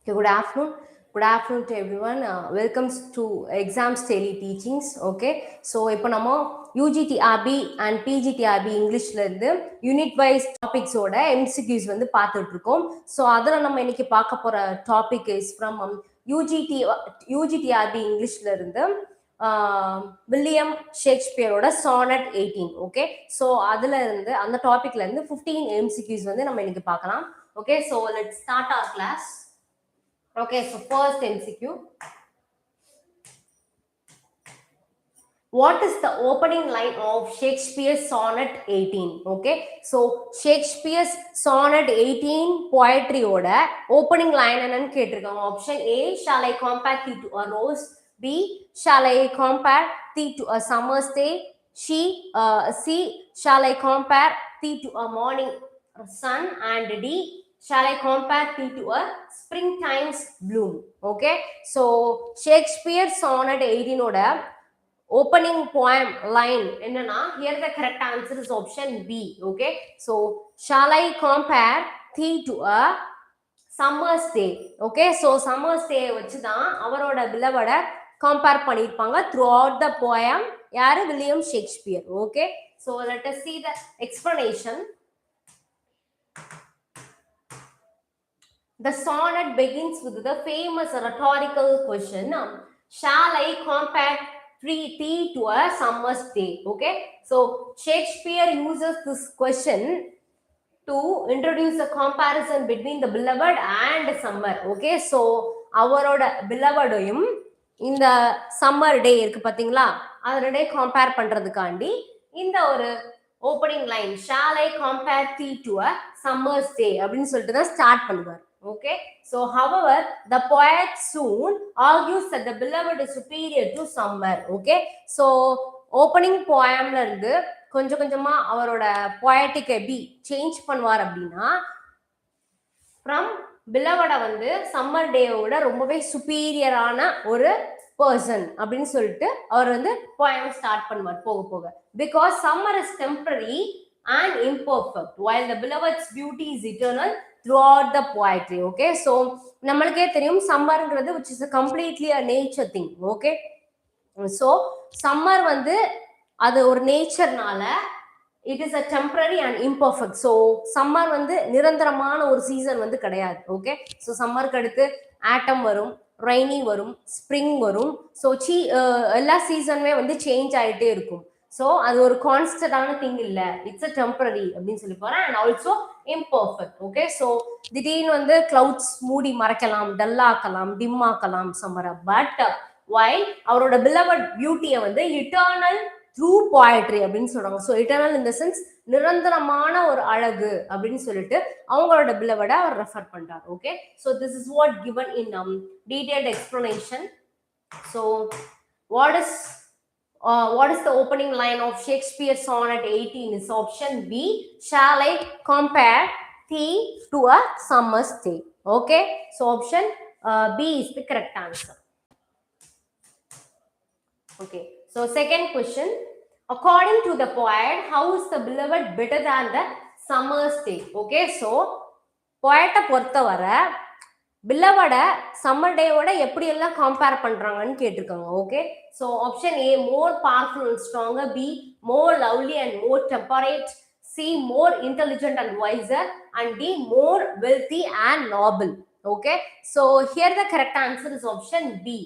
Okay, good afternoon. Good afternoon to everyone. Welcome to Exams Daily Teachings. Okay, so இப்போ நம்ம UGTRB and PGTRB இங்கிலீஷ்ல இருந்து unit wise டாபிக்ஸோட MCQs வந்து பார்த்துட்டு இருக்கோம். ஸோ அதில் நம்ம இன்னைக்கு பார்க்க போற டாபிக் இஸ் ஃப்ரம் UGTRB இங்கிலீஷ்ல இருந்து வில்லியம் ஷேக்ஸ்பியரோட சானட் 18. ஓகே, ஸோ அதுல இருந்து அந்த டாபிக்ல இருந்து 15 MCQs வந்து நம்ம இன்னைக்கு பார்க்கலாம். Okay, so let's start our class. Okay, so first MCQ. What is the opening line of Shakespeare's Sonnet 18? Okay, so Shakespeare's Sonnet 18 poetry oda opening line என்னன்னு கேட்டிருக்காங்க. Option A, shall I compare thee to a rose? B, shall I compare thee to a summer's day? C, shall I compare thee to a morning sun? And D, shall I compare thee to a springtime's bloom? Okay, so Shakespeare Sonnet 18 oda opening poem line enna, here the correct answer is option B. Okay, so shall I compare thee to a summer's day? Okay, so summer's day வச்சு தான் அவரோட beloved compare பண்ணிருப்பாங்க throughout the poem. யாரு? William Shakespeare. Okay, so let us see the explanation. The sonnet begins with the famous rhetorical question, shall I compare thee to a summer's day? Okay, so Shakespeare uses this question to introduce a comparison between the beloved and summer. Okay, so அவரோட belovedயும் இந்த summer டே இருக்கு பாத்தீங்களா, அதோட compare பண்றதுக்காண்டி இந்த ஒரு opening line shall I compare thee to a summer's day அப்படின்னு சொல்லிட்டு தான் ஸ்டார்ட் பண்ணுவார். Okay, so however the poet soon argues that the beloved is superior to summer. Okay, so opening poemல இருந்து கொஞ்சம் கொஞ்சமா அவரோட poetic எப்படி சேஞ்ச் பண்ணுவார் அப்படின்னா, from beloved வந்து சம்மர் டேவோட ரொம்பவே சுப்பீரியரான ஒரு பர்சன் அப்படின்னு சொல்லிட்டு அவர் வந்து poem ஸ்டார்ட் பண்ணுவார் போக போக. Because summer is temporary and imperfect while the beloved's beauty is eternal throughout the poetry. Okay, so நம்மளுக்கே தெரியும் சம்மர்ங்கிறது which is a completely a nature thing. Okay, so summer வந்து அது ஒரு நேச்சர்னால it is a temporary and imperfect. so summer வந்து நிரந்தரமான ஒரு season வந்து கிடையாது. ஓகே, so சம்மருக்கு அடுத்து ஆட்டம் வரும், ரெய்னி வரும், ஸ்ப்ரிங் வரும். ஸோ எல்லா சீசனுமே வந்து சேஞ்ச் ஆகிட்டே இருக்கும். ஸோ அது ஒரு கான்ஸ்டன்டான திங் இல்லை, இட்ஸ் அ டெம்பரரி அப்படின்னு சொல்லி போகிறேன். And also imperfect. Okay, so திடீர்னு வந்து கிளவுட்ஸ் மூடி மறைக்கலாம், டல்லாக்கலாம், டிம் ஆக்கலாம் சம்மரை. பட் வைல் அவரோட பிலவட் பியூட்டியை வந்து இட்டர்னல் த்ரூ போயட்ரி அப்படின்னு சொல்றாங்க. So eternal in the sense நிரந்தரமான ஒரு அழகு அப்படின்னு சொல்லிட்டு அவங்களோட பிலவட அவர் ரெஃபர் பண்றார். Okay, so this is what given in detailed explanation. So what is the opening line of Shakespeare sonnet 18 is option B, shall I compare thee to a summer's day. Okay, so option B is the correct answer. Okay, so second question, according to the poet, how is the beloved better than the summer's day? Okay, so poet பொறுத்தவரை beloved summer டேவோட எப்படி எல்லாம் compare பண்றாங்கன்னு கேட்டிருக்காங்க. Okay, so option A more powerful and stronger, B more lovely and more temperate, C more intelligent and wiser, and D more wealthy and noble. Okay, so here the correct answer is option B,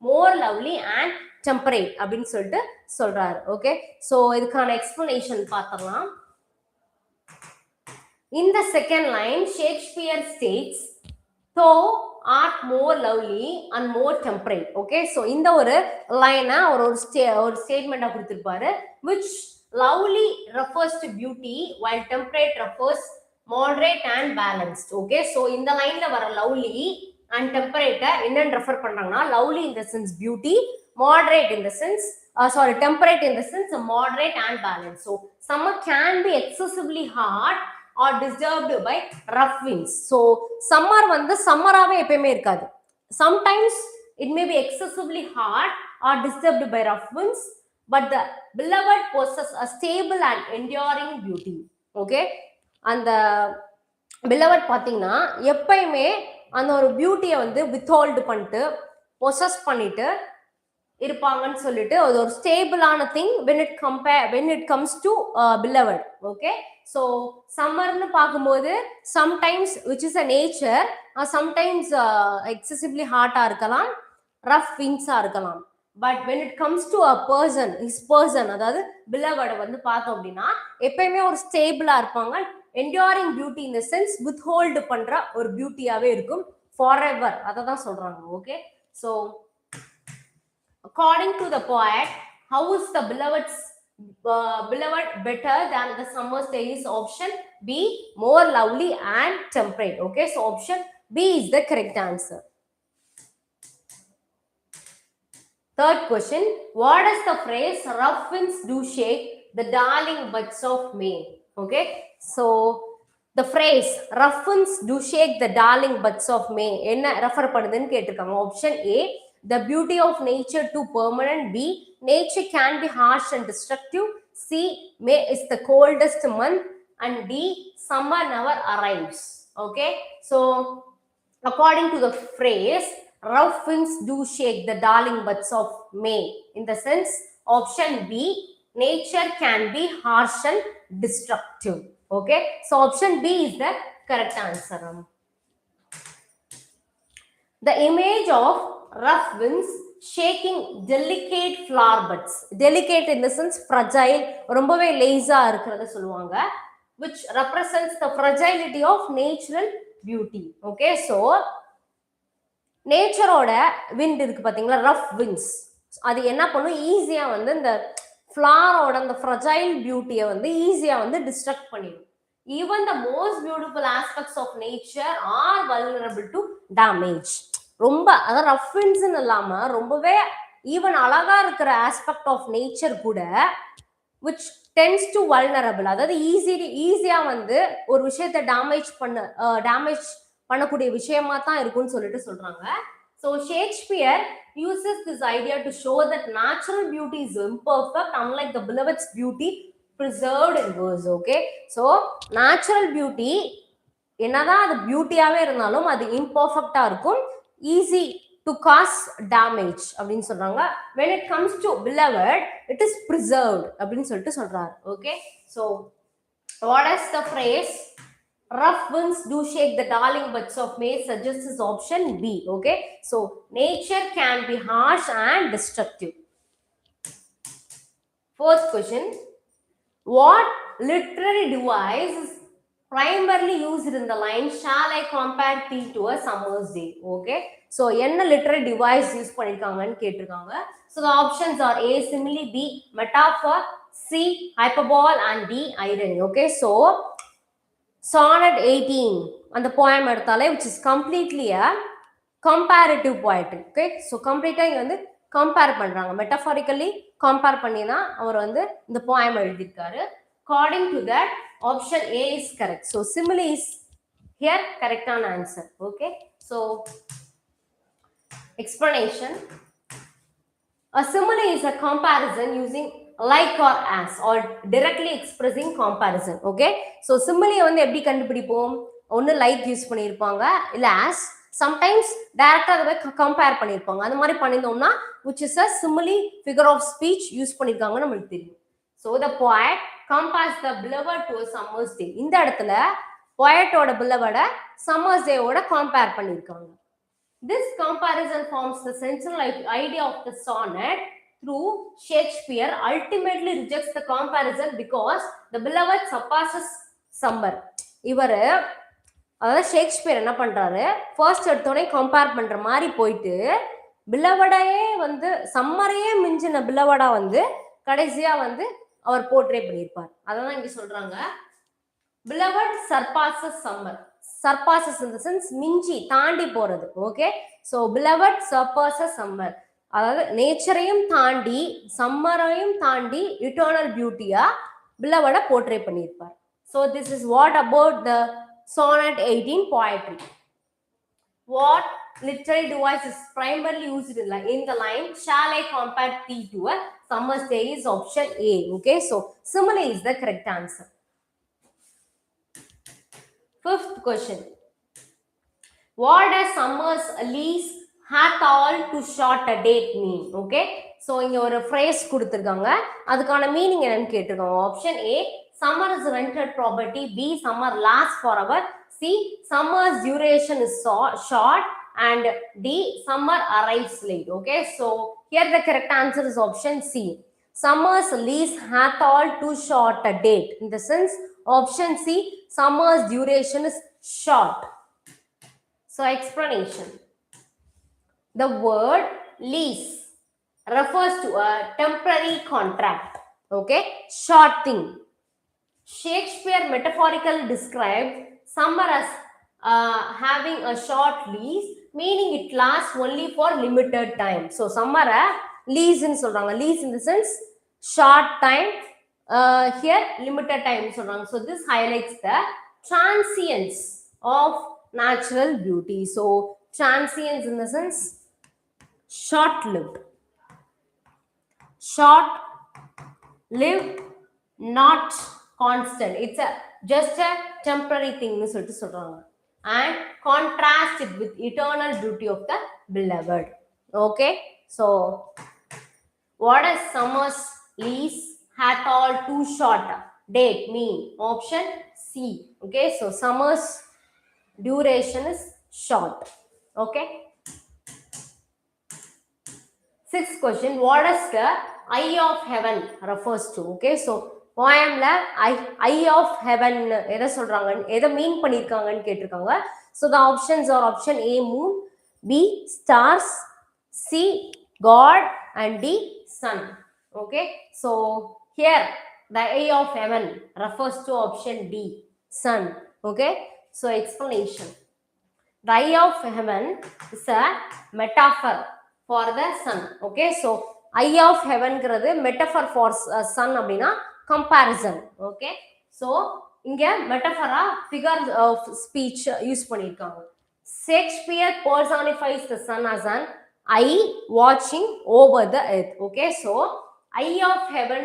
more lovely and temperate அப்படின்னு சொல்லிட்டு சொல்றாரு. Okay, so இதுக்கான explanation பார்த்துக்கலாம். In the second line, Shakespeare states, "Thou art more lovely and more temperate." Okay, so இந்த ஒரு லைனை ஒரு ஸ்டேட்மெண்டா கொடுத்திருப்பாரு, which lovely refers to beauty while temperate refers moderate and balanced. Okay, so இந்த லைன்ல வர lovely and temperate என்னன்னு refer பண்றாங்கன்னா, lovely in the sense beauty, moderate in the sense temperate in the sense moderate and balanced. So summer can be excessively hot or disturbed by rough winds. So summer வந்து சம்மராவே எப்பயுமே இருக்காது. Sometimes it may be excessively hot or disturbed by rough winds, but the beloved possesses a stable and enduring beauty. Okay, அந்த beloved பாத்தீங்கன்னா எப்பயுமே அந்த ஒரு பியூட்டியை வந்து withhold பண்ணிட்டு பொசஸ் பண்ணிட்டு இருப்பாங்கன்னு சொல்லிட்டு அது ஒரு ஸ்டேபிளான thing when it comes to beloved. Okay, so சம்மர்னு பார்க்கும்போது sometimes which is a nature, sometimes excessively ஹாட்டாக இருக்கலாம், ரஃப் விங்ஸாக இருக்கலாம். But when it comes to a person, his person, அதாவது beloved வந்து பார்த்தோம் அப்படின்னா எப்பயுமே ஒரு ஸ்டேபிளா இருப்பாங்க. Enduring beauty in the sense withhold பண்ற ஒரு பியூட்டியாவே இருக்கும், ஃபாரெவர், அதை தான் சொல்றாங்க. Okay, so according to the poet, how is the beloved better than the summer's day? Is option B, more lovely and temperate. Okay, so option B is the correct answer. Third question, what is the phrase rough winds do shake the darling buds of May? Okay, so the phrase rough winds do shake the darling buds of May என்ன refer பண்ணுதுன்னு கேட்டிருக்காங்க. Option A, the beauty of nature too permanent. B, nature can be harsh and destructive. C, May is the coldest month. And D, summer never arrives. Okay, so according to the phrase rough winds do shake the darling buds of May, in the sense option B, nature can be harsh and destructive. Okay, so option B is the correct answer. The image of rough winds shaking delicate flower buds, delicate in the sense fragile, ரொம்பவே லேசா இருக்கிறத சொல்லுவாங்க, which represents the fragility of natural beauty. Okay, so நேச்சரோட wind இருக்கு பாத்தீங்களா, rough winds, அது என்ன பண்ணும், ஈஸியா வந்து இந்த ஃப்ளாரோட அந்த ஃப்ரஜைல் பியூட்டியை வந்து ஈஸியா வந்து டிஸ்ட்ரக்ட் பண்ணிடும். Even the most beautiful aspects of nature are vulnerable to damage. ரொம்ப அதாவது ரஃப் விண்ட்ஸ்ன்னு இல்லாம ரொம்பவே ஈவன் அழகா இருக்கிற ஆஸ்பெக்ட் ஆஃப் நேச்சர் கூட which tends to vulnerable, அதாவது ஈஸியா வந்து ஒரு விஷயத்தை டேமேஜ் பண்ணக்கூடிய விஷயமா தான் இருக்கும்னு சொல்லிட்டு சொல்றாங்க. So Shakespeare uses this idea to show that natural beauty is imperfect, unlike the beloved's beauty preserved in verse. Okay, so natural beauty என்னதான் அது பியூட்டியாவே இருந்தாலும் அது இம்பர்ஃபெக்டா இருக்கும், ஈஸி டு காஸ் டேமேஜ் அப்படின்னு சொல்றாங்க. when it comes to beloved it is preserved அப்படின்னு சொல்லிட்டு சொல்றாரு. Okay, so what is the phrase rough winds do shake the darling buds of May suggests is option B. Okay, so nature can be harsh and destructive. Fourth question, what literary device is primarily used in the line shall I compare thee to a summer's day? Okay, so என்ன literary device use பண்ணிருக்காங்கன்னு கேட்டிருக்காங்க. So the options are A, simile, B, metaphor, C, hyperbole and D, irony. Okay, so Sonnet 18 அந்த poem எடுத்தாலே which is completely a comparative poetry. Okay, so கம்ப்ளீட்டா இங்க வந்து compare பண்றாங்க, மெட்டபாரிக்கலி compare பண்ணி தான் அவர் வந்து இந்த poem எழுதியிருக்காரு. According to that, option A is correct. So simile is here correct on answer. Okay, so explanation, a simile is a comparison using like or as or directly expressing comparison. Okay, so simile வந்து எப்படி கண்டுபிடிப்போம், ஒன்னு like use பண்ணியிருப்பாங்க இல்ல as, sometimes டைரக்டா அதை compare பண்ணியிருப்பாங்க. அந்த மாதிரி பண்ணியிருந்தோம்னா which is a simile figure of speech use பண்ணியிருக்காங்க நம்மளுக்கு தெரியும். So the poet compares the beloved to a summer's day. இந்த இடத்துல poetோட beloved summer's day ஓட கம்பேர் பண்ணியிருக்காங்க. This comparison forms the central idea of the sonnet. Through Shakespeare ultimately rejects the comparison because the beloved surpasses summer. இவர் அதாவது Shakespeare என்ன பண்றாரு, first எடுத்தோடனே compare பண்ற மாதிரி போயிட்டு பிலவடையே வந்து சம்மரையே மிஞ்சின பிலவடா வந்து கடைசியா வந்து அவர் போர்ட்ரே பண்ணியிருப்பார். அதான் இங்க சொல்றாங்க, beloved surpasses summer. surpasses in the sense மிஞ்சி தாண்டி போறது. Okay, so beloved surpasses summer, அதாவது நேச்சரையும் தாண்டி சம்மரையும் தாண்டி இட்டர்னல் பியூட்டியா beloved போர்ட்ரே பண்ணியிருப்பார். so this is what about the sonnet 18 poetry. What literary device is primarily used in the line shall I compare thee to a summer's day is option A. Okay, so simile is the correct answer. Fifth question, What does summer's lease hath all too short a date mean? Okay, so இங்க ஒரு phrase கொடுத்திருக்காங்க, அதுக்கான meaning என்னன்னு கேட்டிருக்காங்க. Option A, summer is rented property. B, summer lasts forever. C, summer's duration is short. And D, summer arrives late. Okay, so here the correct answer is option C. Summer's lease hath all too short a date. In the sense, option C, summer's duration is short. So explanation. The word lease refers to a temporary contract. Okay, short thing. Shakespeare metaphorically described summer as having a short lease, meaning it lasts only for limited time. So summer lease in சொல்றாங்க. Lease in the sense short time, here limited time சொல்றாங்க. So this highlights the transience of natural beauty. So transience in the sense short-lived, not constant. It's just a temporary thing nu solli solranga, and contrast it with eternal beauty of the beloved. Okay, so what does summer's lease hath all too short date mean? Option C. Okay, so summer's duration is short. Okay, sixth question, what does the eye of heaven refers to? Okay, so poemல eye of heaven எதை சொல்றாங்க, எதை மீன் பண்ணிருக்காங்கன்னு கேட்டிருக்காங்க. So the options are option A, moon, B, stars, C, God, and D, sun. Okay, so here the eye of heaven refers to option D, sun. Okay, so explanation. The eye of heaven is a metaphor for the sun. Okay, so eye of heaven ங்கிறது metaphor for sun அப்படின்னா comparison. Okay, so இங்க metaphor figure of speech use பண்ணிருக்காங்க. Shakespeare personifies the sun as an eye watching over the earth. Okay, so eye of heaven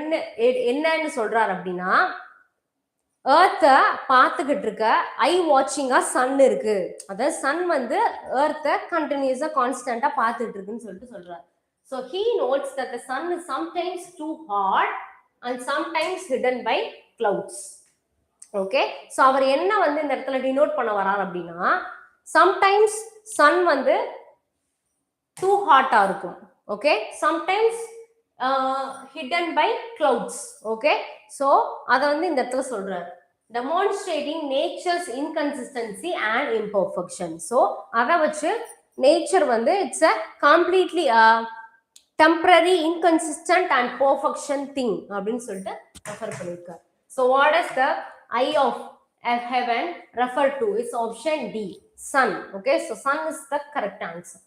என்னன்னு சொல்றாரு அப்படின்னா, ஏர்த்தை பார்த்துக்கிட்டு இருக்க ஐ வாட்சிங்கா Sun இருக்கு, அதாவது சன் வந்து ஏர்த்தை கண்டினியூஸா கான்ஸ்டன்டா பார்த்துட்டு இருக்குன்னு சொல்லிட்டு சொல்றாரு. So he notes that the sun is sometimes too hot and sometimes hidden by clouds. Okay, so அவர் என்ன வந்து இந்த இடத்துல டினோட் பண்ண வரார் அப்படின்னா, சம்டைம்ஸ் சன் வந்து டூ ஹாட்டா இருக்கும். Okay, sometimes hidden by clouds. Okay, so அத வந்து இந்த இடத்துல சொல்றாரு, demonstrating nature's inconsistency and imperfection. So அத வச்சு nature வந்து it's a completely temporary, inconsistent and perfection thing அப்படின்னு சொல்லிட்டு ரெஃபர் பண்ணிருக்காரு. So what is the eye of heaven refer to? Is option D, sun. Okay, so sun is the correct answer.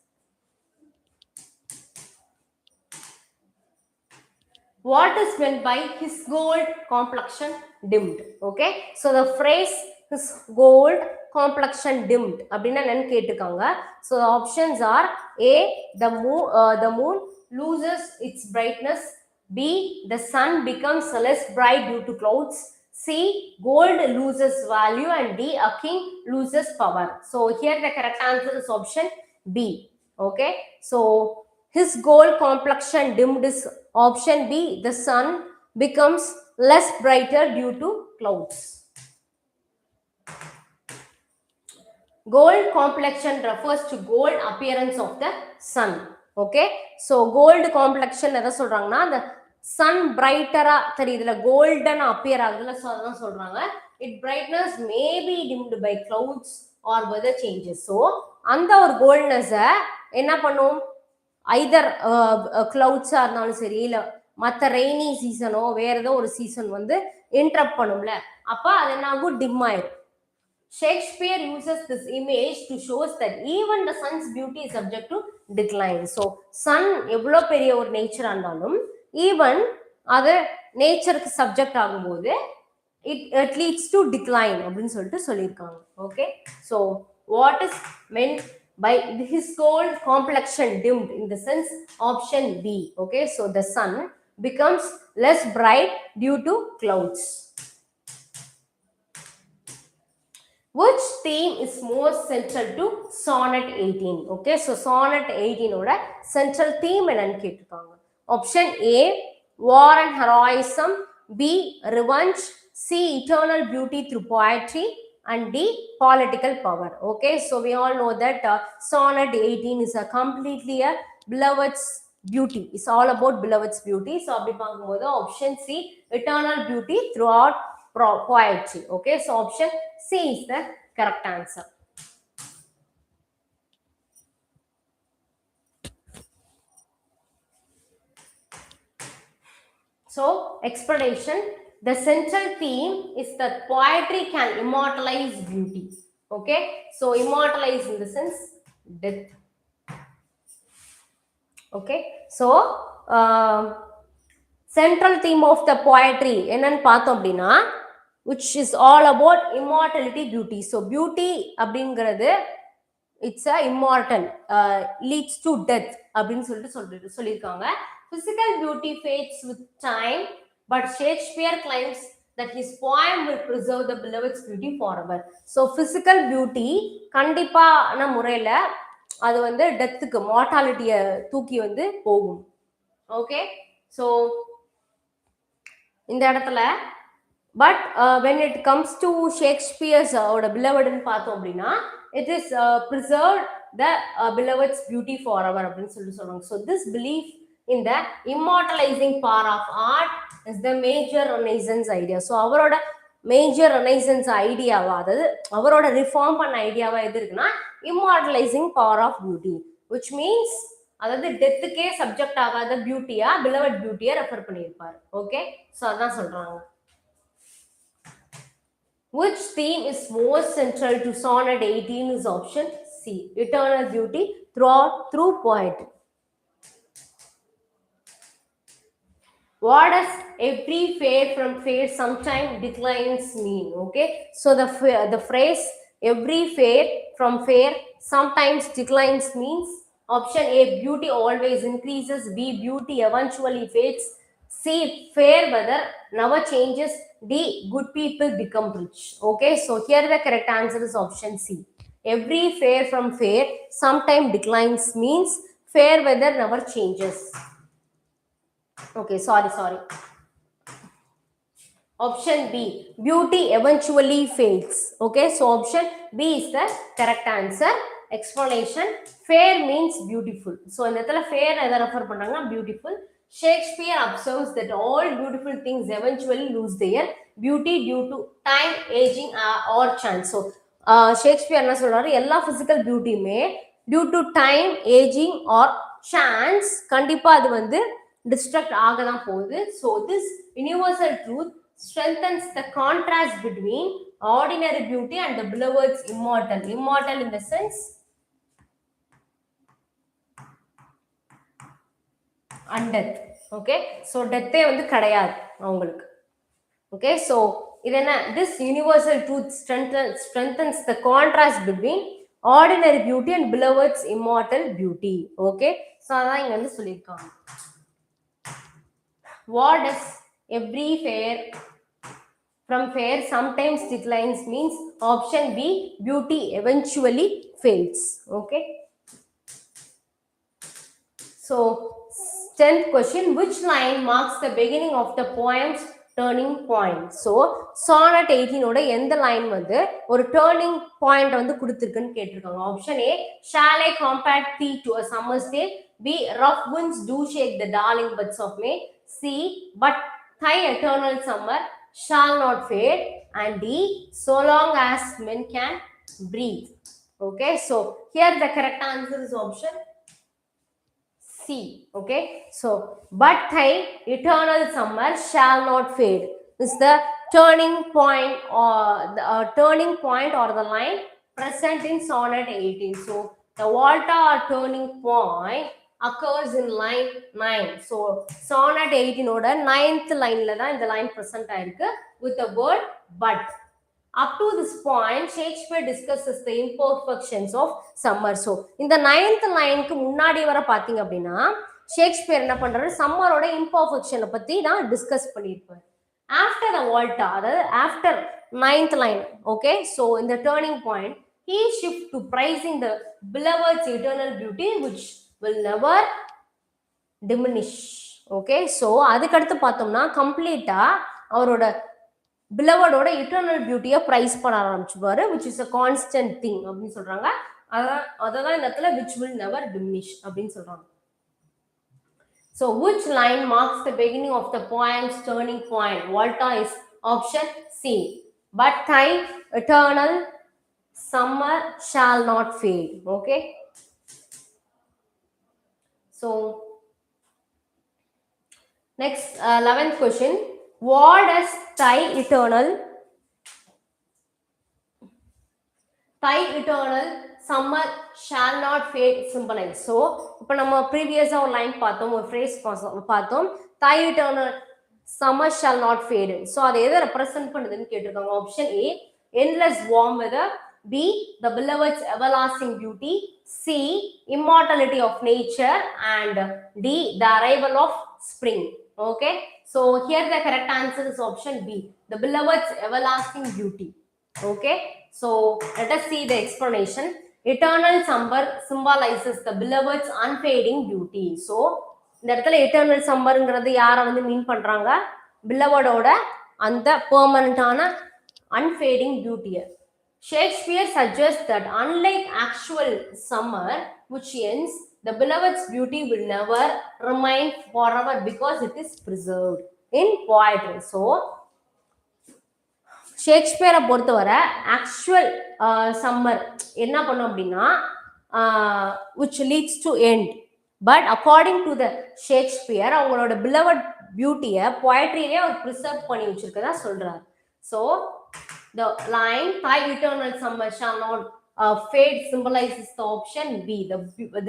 What is meant by his gold complexion dimmed? Okay, so the phrase his gold complexion dimmed அப்படின்னா என்னன்னு கேட்டிருக்காங்க. So the options are A, the moon loses its brightness. B, the sun becomes less bright due to clouds. C, gold loses value. And D, a king loses power. So here the correct answer is option B. Okay, so his gold complexion dimmed is option B, the sun becomes less brighter due to clouds. Gold complexion refers to gold appearance of the sun. Okay, so gold complexion எதை சொல்றாங்கன்னா, the sun brighter-ஆ தெரியுதுல, golden appear ஆகுதுல, so அதான் சொல்றாங்க it brightness may be dimmed by clouds or weather changes. So அந்த ஒரு கோல்ட்னஸை என்ன பண்ணும், ஐதர் கிளவுட்ஸா இருந்தாலும் சரி, இல்ல மற்ற ரெய்னி சீசனோ வேற ஏதோ ஒரு சீசன் வந்து இன்டரப்ட் பண்ணும்ல, அப்ப அது என்ன ஆகும், டிம் ஆயிடும். Shakespeare uses this image to show that even the sun's beauty is subject to decline. So sun எவ்வளோ பெரிய ஒரு நேச்சரா இருந்தாலும் ஈவன் அது நேச்சருக்கு சப்ஜெக்ட் ஆகும்போது it leads to decline அப்படின்னு சொல்லிட்டு சொல்லியிருக்காங்க. Okay, so what is meant by his gold complexion dimmed? In the sense option B. Okay, so the sun becomes less bright due to clouds. Which theme is more central to sonnet 18? Okay, so sonnet 18 oda central theme ennu kettukanga. Option A, war and heroism. B, revenge. C, eternal beauty through poetry. And D, political power. Okay, so we all know that sonnet 18 is a completely a beloved's beauty. It's all about beloved's beauty. So அப்படி பார்க்கும்போது option C, eternal beauty throughout poetry. Okay, so option C is the correct answer. So explanation, the central theme is that poetry can immortalize beauty. Okay, so immortalize in the sense death. Okay, so central theme of the poetry என்னன்னு பார்த்தோம் அப்படின்னா, which is all about immortality, beauty. So beauty அப்படிங்கிறது it's a immortal, leads to death அப்படின்னு சொல்லியிருக்காங்க. Physical beauty fades with time, but Shakespeare claims that his poem will preserve the beloved's beauty forever. So physical beauty கண்டிப்பான முறையில் அது வந்து டெத்துக்கு மார்டாலிட்டியை தூக்கி வந்து போகும். ஓகே, ஸோ இந்த இடத்துல but when it comes to Shakespeare's belovedன்னு பார்த்தோம் அப்படின்னா, it is preserved the beloved's beauty forever அப்படின்னு சொல்லுவாங்க. So this belief in the immortalizing power of art is the major Renaissance idea. So அவரோட மேஜர் ரெனைசன்ஸ் ஐடியாவா, அதாவது அவரோட ரிஃபார்ம் பண்ண ஐடியாவா எது இருக்குன்னா immortalising power of beauty, which means அதாவது டெத்துக்கே சப்ஜெக்ட் ஆகாத பியூட்டியா பிலவட் பியூட்டியா ரெஃபர் பண்ணியிருப்பாரு. ஓகே, ஸோ அதான் சொல்றாங்க. Which theme is more central to sonnet 18 is option C, eternal beauty through poetry. What does every fade from fade sometimes declines mean? Okay, so the phrase every fade from fade sometimes declines means option A, beauty always increases. B, beauty eventually fades. C, fair weather never changes. D, good people become rich. Okay, so here the correct answer is option C. Every fair from fair sometimes declines means fair weather never changes. Okay, sorry. Option B, beauty eventually fades. Okay, so option B is the correct answer. Explanation, fair means beautiful. So in the fair எதை refer பண்ணாங்கன்னா beautiful. Shakespeare observes that all beautiful things eventually lose their beauty due to time, aging or chance. So Shakespeare என்ன சொல்றாரு, எல்லா physical beautyயுமே due to time, aging or chance கண்டிப்பா அது வந்து destruct ஆக தான் போகுது. So this universal truth strengthens the contrast between ordinary beauty and the beloved's immortal. Immortal in the sense undeath. Okay, so டெத்தே வந்து கிடையாது அவங்களுக்கு. Okay, so இது என்ன, this universal truth strengthens the contrast between ordinary beauty and beloved's immortal beauty. Okay, so அதான் இங்க வந்து சொல்லியிருக்காங்க. What does every fair from fair sometimes declines means? Option B, beauty eventually fades. Okay, so 10th question, which line marks the beginning of the poem's turning point? So sonnet 18 ஓட எந்த line வந்து ஒரு turning point வந்து கொடுத்திருக்குன்னு கேட்டிருக்காங்க. Option A, shall I compact thee to a summer's day. B, rough winds do shake the darling buds of May. C, but thy eternal summer shall not fade. And D, so long as men can breathe. Okay, so here the correct answer is option C. Okay, so but thy eternal summer shall not fade is the turning point or the line present in sonnet 18. So the volta or turning point occurs in line 9. So sonnet 18 oda 9th line la da indha line present aayirukku with the word but. Up to this point Shakespeare discusses the imperfections of summer. So இந்த 9th லைனுக்கு முன்னாடி வர பாத்தீங்க அப்படின்னா Shakespeare என்ன பண்றாரு, சம்மரோட இம்பர்ஃபெக்ஷனை பத்தி தான் டிஸ்கஸ் பண்ணியிருப்பார். ஆஃப்டர் த வால்டா, அதாவது after ninth line. Okay, so in the turning point, he shift to praising the beloved's eternal beauty which will never diminish. Okay, so அதுக்கு அடுத்து பார்த்தோம்னா கம்ப்ளீட்டா அவரோட பிலவடோட இட்டர்னல் பியூட்டியை பிரைஸ் பண்ண ஆரம்பிச்சுப்பாரு, which is a constant thing அப்படின்னு சொல்றாங்க. அதான் இந்த இடத்துல which will never diminish அப்படின்னு சொல்றாங்க. So which line marks the beginning of the poem's turning point? Volta is option C. But time eternal summer shall not fade. Okay, so next 11th question. What does eternal summer shall not fade symbolize? So இப்போ நம்ம ப்ரீவியஸா ஒரு line பார்த்தோம், ஒரு phrase பார்த்தோம், eternal summer shall not fade. So அதை எதை represent பண்ணுதுன்னு கேட்டிருக்காங்க. Option A endless warm weather, B the beloved's everlasting beauty, C immortality of nature, and D the arrival of spring. Okay, so here the correct answer is option B, the beloved's everlasting beauty. Okay, so let us see the explanation. Eternal summer symbolizes the beloved's unfading beauty. So இந்த இடத்துல eternal summerங்கிறது யாரை வந்து மீன் பண்றாங்க? belovedோட அந்த பெர்மனண்டான unfading beauty. Shakespeare suggests that unlike actual summer which ends, the beloved's beauty will never remain forever because it is preserved in poetry. So ஷேக்ஸ்பியரை பொறுத்தவரை actual summer என்ன பண்ணும் அப்படின்னா which leads to end, but according to the Shakespeare அவங்களோட beloved பியூட்டியை poetryலே அவர் preserve பண்ணி வச்சிருக்கதா சொல்றாரு. So the line thy eternal summer shall not fade symbolizes the option B,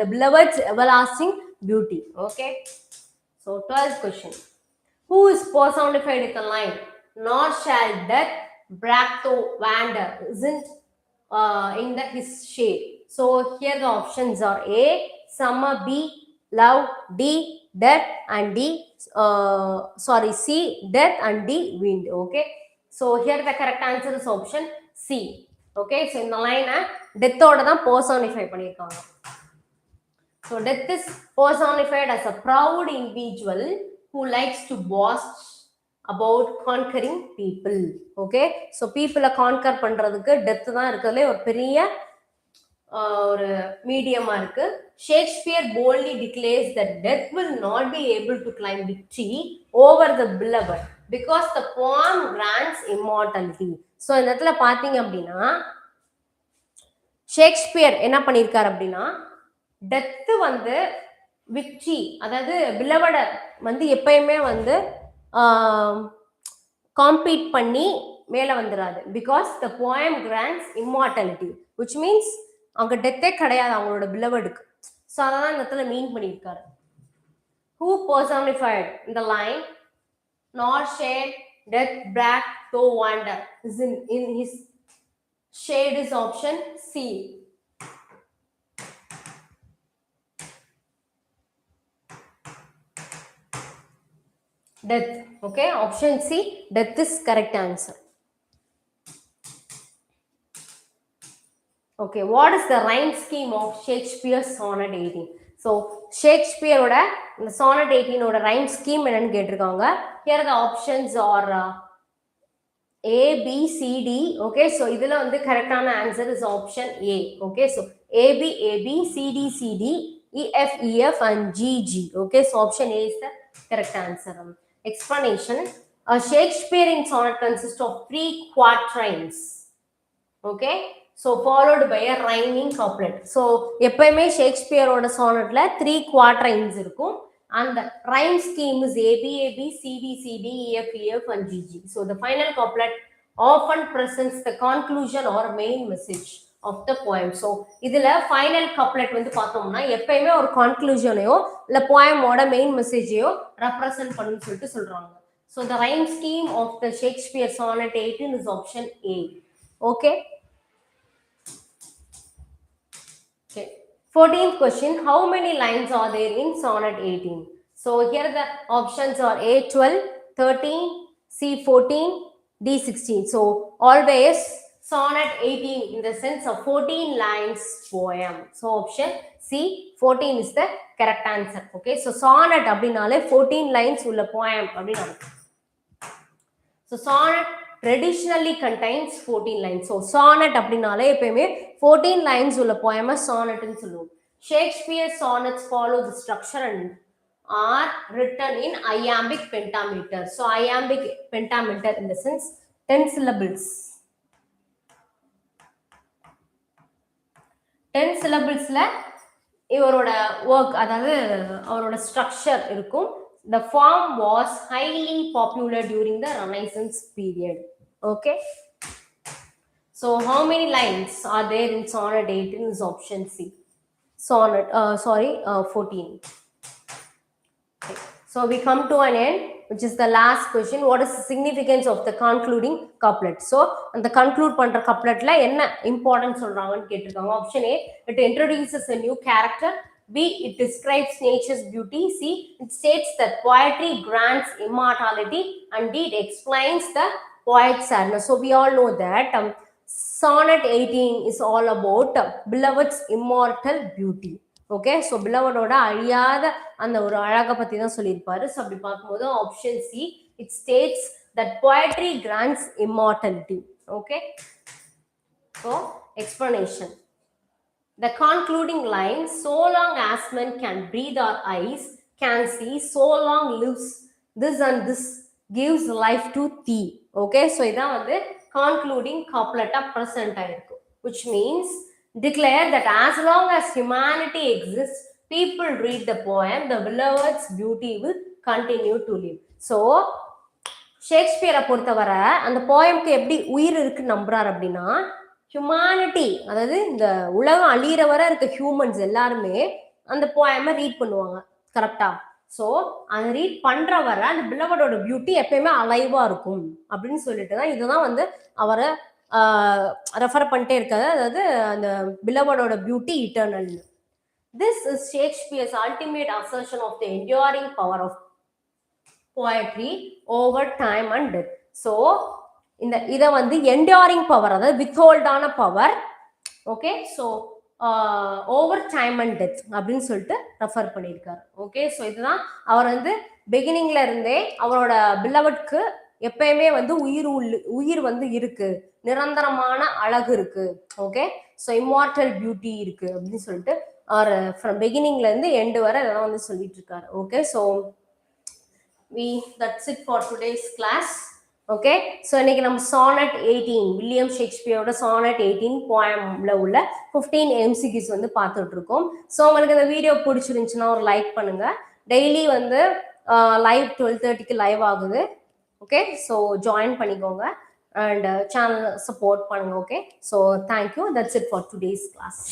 the beloved's everlasting beauty. Okay, so 12th question. Who is personified with the line nor shall death bracto wander isn't in his shade? So here the options are A summer, B love, D death, and C death, and D wind. Okay, so here the correct answer is option C. Okay, so in the line death oda தான் personify பண்ணிருக்காங்க. So death is personified as a proud individual who likes to boast about conquering people. Okay, so people conquer பண்றதுக்கு death தான் இருக்குதுல ஒரு பெரிய ஒரு மீடியமா இருக்கு. Shakespeare boldly declares that death will not be able to claim victory over the beloved because the poem grants immortality. So இந்த இடத்துல பாத்தீங்க அப்படின்னா ஷேக்ஸ்பியர் என்ன பண்ணியிருக்காரு அப்படின்னா டெத்து வந்து விக்ட்ரி, அதாவது பிலவட வந்து எப்பயுமே வந்து காம்பீட் பண்ணி மேலே வந்துடாது. Because the poem grants immortality which means அவங்க டெத்தே கிடையாது அவங்களோட பிலவடுக்கு. ஸோ அதை தான் இந்த இடத்துல மீன் பண்ணியிருக்காரு. ஹூ பர்சனிஃபைட் இந்த line nor shall death brag thou wanderest in his shade is option C. Death. Okay, option C death is correct answer. Okay, what is the rhyme scheme of Shakespeare's Sonnet 18? So Shakespeare oda the Sonnet 18 oda rhyme scheme ennu ketirukanga. Here the options are A, B, C, D. Okay, so idhula vandu correct ana answer is option A. Okay, so A, B, C, D, C, D, E, F, and G, G. Okay, so option A is the correct answer. Explanation. A Shakespearean sonnet consists of 3 quatrains. Okay, so followed by a rhyming couplet. So எப்பயுமே ஷேக்ஸ்பியரோட sonetல 3 quatrains இருக்கும். And the rhyme scheme is A, B, C, D, E, F, and G, G. So the final couplet often presents the conclusion or main message of the poem. So இதுல final couplet வந்து பார்த்தோம்னா எப்பயுமே ஒரு conclusion-ஐயோ இல்ல poem-ஓட main message-ஐயோ represent பண்ணுன்னு சொல்லிட்டு சொல்றாங்க. So the rhyme scheme of the Shakespeare Sonnet 18 is option A. Okay. Okay. 14th question. How many lines are there in Sonnet 18? So here the options are A 12, 13, C 14, D16. So always sonnet 18 in the sense of 14 lines poem. So option C, 14 is the correct answer. Okay, so sonnet அப்படினாலே 14 lines உள்ள poem அப்படின்னு அர்த்தம். So sonnet traditionally contains 14 lines. So sonnet அப்படினாலே எப்பயுமே 14 lines உள்ள poem sonnet ன்னு சொல்லுவோம். Shakespeare sonnets follow the structure and are written in iambic pentameter. So iambic pentameter in the sense 10 syllables. 10 syllablesல இவரோட work அதாவது அவரோட structure இருக்கும். The form was highly popular during the Renaissance period. Okay. So how many lines are there in sonnet 18 is option C. Sonnet 14. Okay. So we come to an end, which is the last question. What is the significance of the concluding couplet? So and the conclude பண்ற coupletல என்ன importance சொல்றாங்கன்னு கேட்டிருக்காங்க. Option A, it introduces a new character. B, it describes nature's beauty. C, it states that poetry grants immortality. And D, it explains the poet's sadness. So we all know that sonnet 18 is all about beloved's immortal beauty. Okay, so belovedோட அழியாத அந்த ஒரு அழகை பத்தி தான் சொல்லியிருப்பாரு. So அப்படி பார்க்கும்போது option C, it states that poetry grants immortality. Okay, so explanation. The concluding line, so long as men can breathe or eyes can see, so long lives this and this gives life to thee. Okay, so இதான் வந்து concluding couplet present ஆயிருக்கு, which means declare that as long as humanity exists, people read the poem, the beloved's beauty will continue to live. So ஷேக்ஸ்பியரை பொறுத்தவரை அந்த போயம்க்கு எப்படி உயிர் இருக்கு நம்புறாரு அப்படின்னா, humanity அதாவது இந்த உலகம் அழியிற வரை இருக்க ஹியூமன்ஸ் எல்லாருமே அந்த போயமை ரீட் பண்ணுவாங்க. கரெக்டா? ஸோ அதை ரீட் பண்ற வரை அந்த பிலவடோட பியூட்டி எப்பயுமே அலைவா இருக்கும் அப்படின்னு சொல்லிட்டு தான் இதுதான் வந்து அவரை ரெஃபர் பண்ணிட்டே இருக்காது. அதாவது அந்த பிலவடோட beauty eternal. This is Shakespeare's ultimate assertion of the enduring power of poetry over time and death. So இந்த இதை வந்து என்டியூரிங் பவர், அதாவது வித்ஹோல்டான power. Okay, so over time and death அப்படின்னு சொல்லிட்டு ரெஃபர் பண்ணியிருக்காரு. ஓகே, ஸோ இதுதான் அவர் வந்து பிகினிங்ல இருந்தே அவரோட பிலவட்க்கு எப்பயுமே வந்து உயிர் வந்து இருக்கு, நிரந்தரமான அழகு இருக்கு. ஓகே, ஸோ இம்மார்டல் பியூட்டி இருக்கு அப்படின்னு சொல்லிட்டு அவர் ஃப்ரம் பிகினிங்ல இருந்து எண்டு வரை இதெல்லாம் வந்து சொல்லிட்டு இருக்காரு. Okay, so that's it for today's class. Okay, so இன்னைக்கு நம்ம sonnet 18 வில்லியம் ஷேக்ஸ்பியரோட sonnet 18 poemல உள்ள 15 MCQs வந்து பார்த்துட்டு இருக்கோம். ஸோ உங்களுக்கு இந்த வீடியோ பிடிச்சிருந்துச்சுன்னா ஒரு லைக் பண்ணுங்க. டெய்லி வந்து லைவ் 12:30க்கு லைவ் ஆகுது. ஓகே, ஸோ ஜாயின் பண்ணிக்கோங்க அண்ட் சேனல் சப்போர்ட் பண்ணுங்க. Okay, so thank you. That's it for today's class.